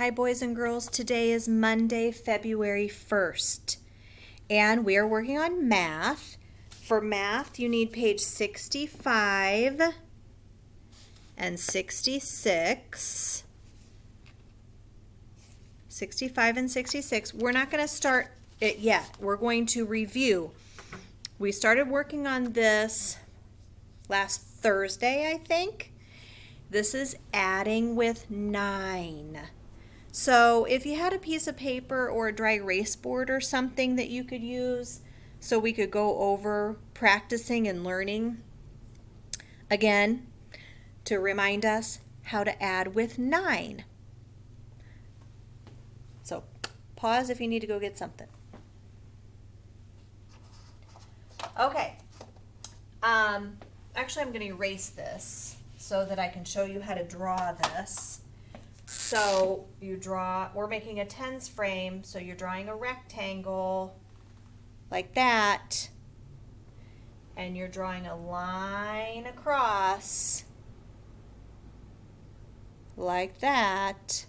Hi, boys and girls. Today is Monday, February 1st, and we are working on math. For math, you need page 65 and 66. 65 and 66. We're not going to start it yet. We're going to review. We started working on this last Thursday, I think. This is adding with 9. So if you had a piece of paper or a dry erase board or something that you could use so we could go over practicing and learning again to remind us how to add with 9. So pause if you need to go get something. Okay. Actually, I'm going to erase this so that I can show you how to draw this. So we're making a tens frame, so you're drawing a rectangle like that, and you're drawing a line across like that,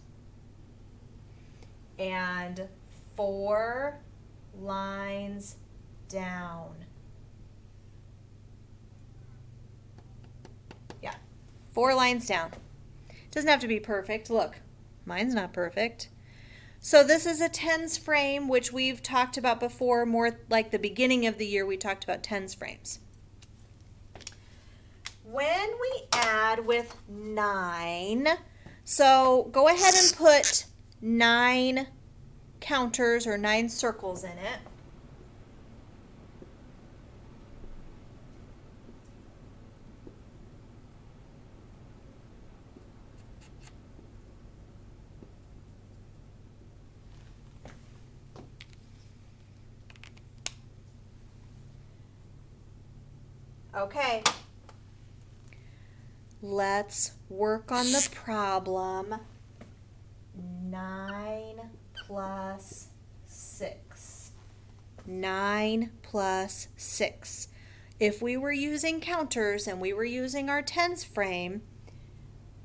and 4 lines down. Yeah, 4 lines down. Doesn't have to be perfect. Look, mine's not perfect. So this is a tens frame, which we've talked about before, more like the beginning of the year we talked about tens frames. When we add with 9, so go ahead and put 9 counters or 9 circles in it. Okay, let's work on the problem. 9 plus 6. 9 plus 6. If we were using counters and we were using our tens frame,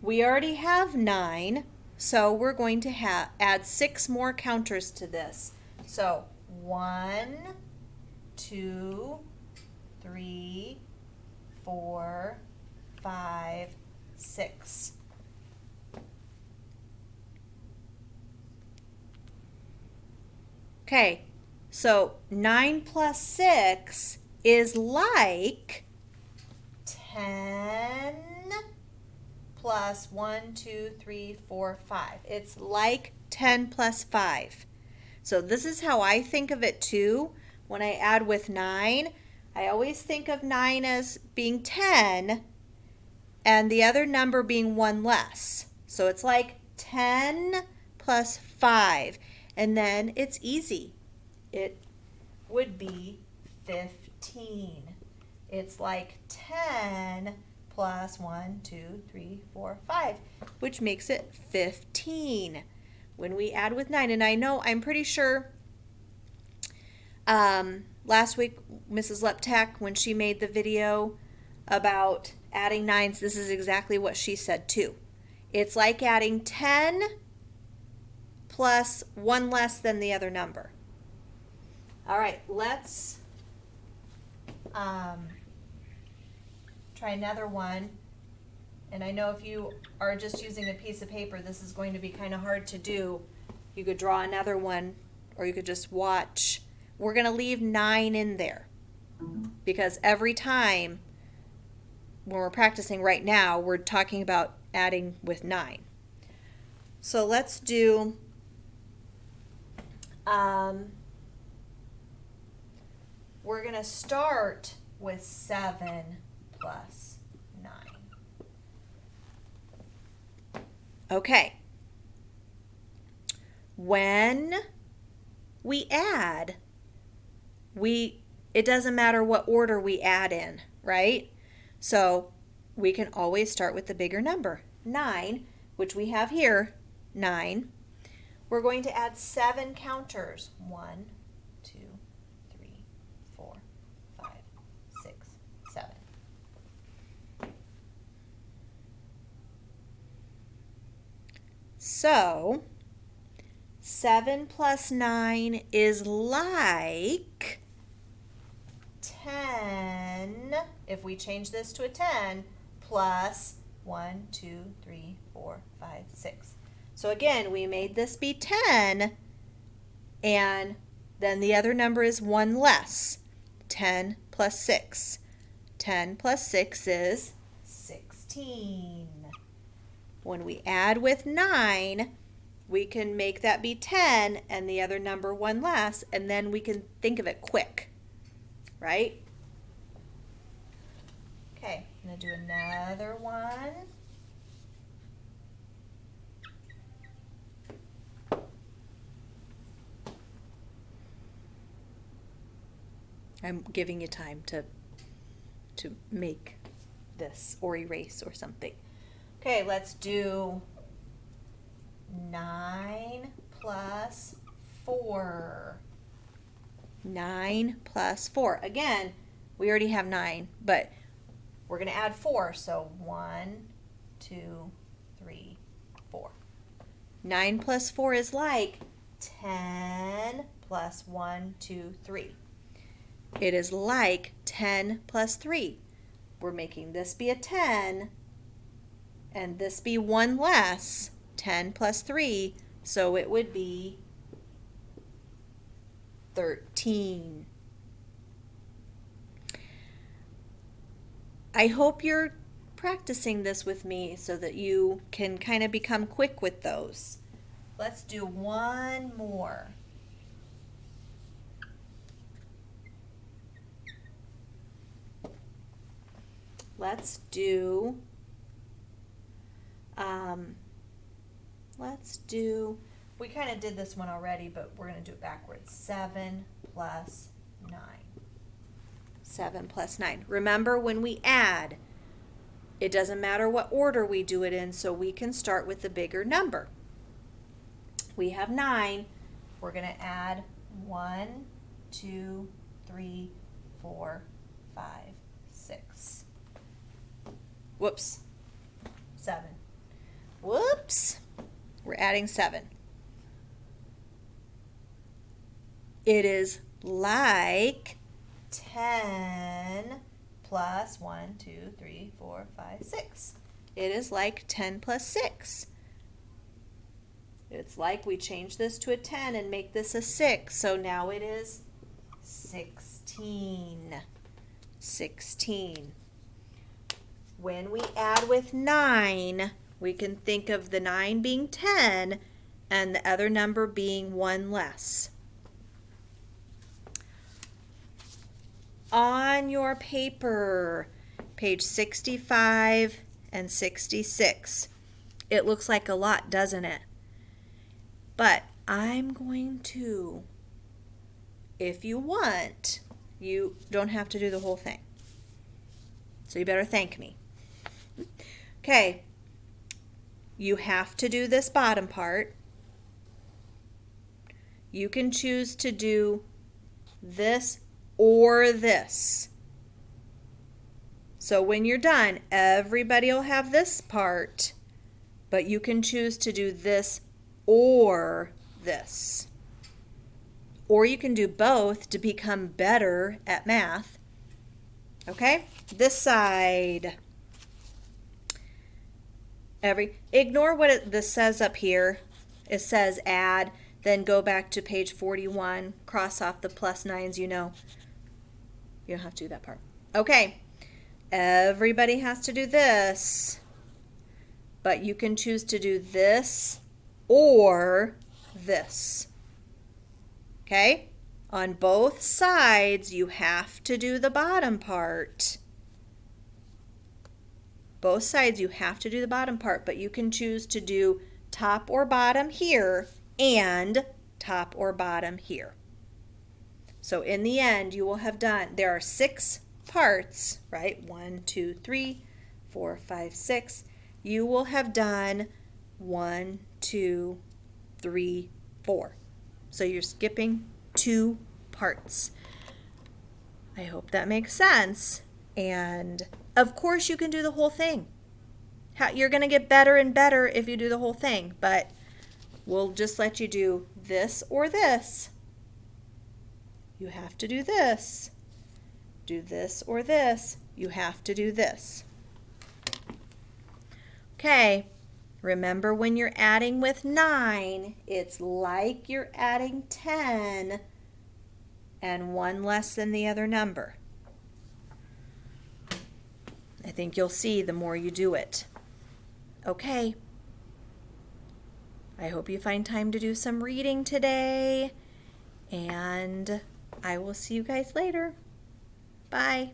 we already have 9, so we're going to add 6 more counters to this. So 1, 2, 3, 4, 5, 6. Okay, so 9 plus 6 is like 10 plus 1, 2, 3, 4, 5. It's like 10 plus 5. So this is how I think of it too. When I add with 9, I always think of 9 as being 10 and the other number being 1 less. So it's like 10 plus 5. And then it's easy. It would be 15. It's like 10 plus 1, 2, 3, 4, 5, which makes it 15 when we add with 9. And I know, I'm pretty sure last week, Mrs. Leptek, when she made the video about adding 9s, this is exactly what she said too. It's like adding 10 plus 1 less than the other number. All right, let's try another one. And I know if you are just using a piece of paper, this is going to be kind of hard to do. You could draw another one, or you could just watch. We're going to leave 9 in there because every time when we're practicing right now, we're talking about adding with 9. So let's do we're going to start with 7 plus 9. Okay. When we add, it doesn't matter what order we add in, right? So we can always start with the bigger number, 9, which we have here, 9. We're going to add 7 counters. 1, 2, 3, 4, 5, 6, 7. So 7 plus 9 is like 10, if we change this to a 10, plus 1, 2, 3, 4, 5, 6. So again, we made this be 10, and then the other number is 1 less. 10 plus 6. 10 plus 6 is 16. When we add with 9, we can make that be 10 and the other number 1 less, and then we can think of it quick, right? Okay, I'm going to do another one. I'm giving you time to make this or erase or something. Okay, let's do 9 plus 4. 9 plus 4. Again, we already have 9, but we're going to add 4. So 1, 2, 3, 4. 9 plus 4 is like 10 plus 1, 2, 3. It is like 10 plus 3. We're making this be a 10 and this be 1 less. 10 plus 3, so it would be 13. I hope you're practicing this with me so that you can kind of become quick with those. Let's do one more. Let's do, we kind of did this one already, but we're going to do it backwards. 7 plus 9. 7 plus 9. Remember, when we add, it doesn't matter what order we do it in, so we can start with the bigger number. We have 9. We're going to add 1, 2, 3, 4, 5, 6. Whoops. 7. Whoops. We're adding 7. It is like 10 plus 1, 2, 3, 4, 5, 6. It is like 10 plus 6. It's like we change this to a 10 and make this a 6. So now it is 16. 16. When we add with 9, we can think of the 9 being 10 and the other number being 1 less. On your paper, page 65 and 66. It looks like a lot, doesn't it? But I'm going to, if you want, you don't have to do the whole thing. So you better thank me. Okay, you have to do this bottom part. You can choose to do this or this. So when you're done, everybody will have this part, but you can choose to do this or this. Or you can do both to become better at math. Okay? This side. Ignore what this says up here. It says add, then go back to page 41, cross off the plus 9s, you know. You don't have to do that part. Okay. Everybody has to do this. But you can choose to do this or this. Okay? On both sides, you have to do the bottom part. Both sides, you have to do the bottom part, but you can choose to do top or bottom here and top or bottom here. So in the end, you will have done, there are 6 parts, right? 1, 2, 3, 4, 5, 6. You will have done 1, 2, 3, 4. So you're skipping 2 parts. I hope that makes sense. And of course you can do the whole thing. You're going to get better and better if you do the whole thing, but we'll just let you do this or this. You have to do this. Do this or this. You have to do this. Okay, remember when you're adding with 9, it's like you're adding 10 and one less than the other number. I think you'll see the more you do it. Okay. I hope you find time to do some reading today, and I will see you guys later. Bye.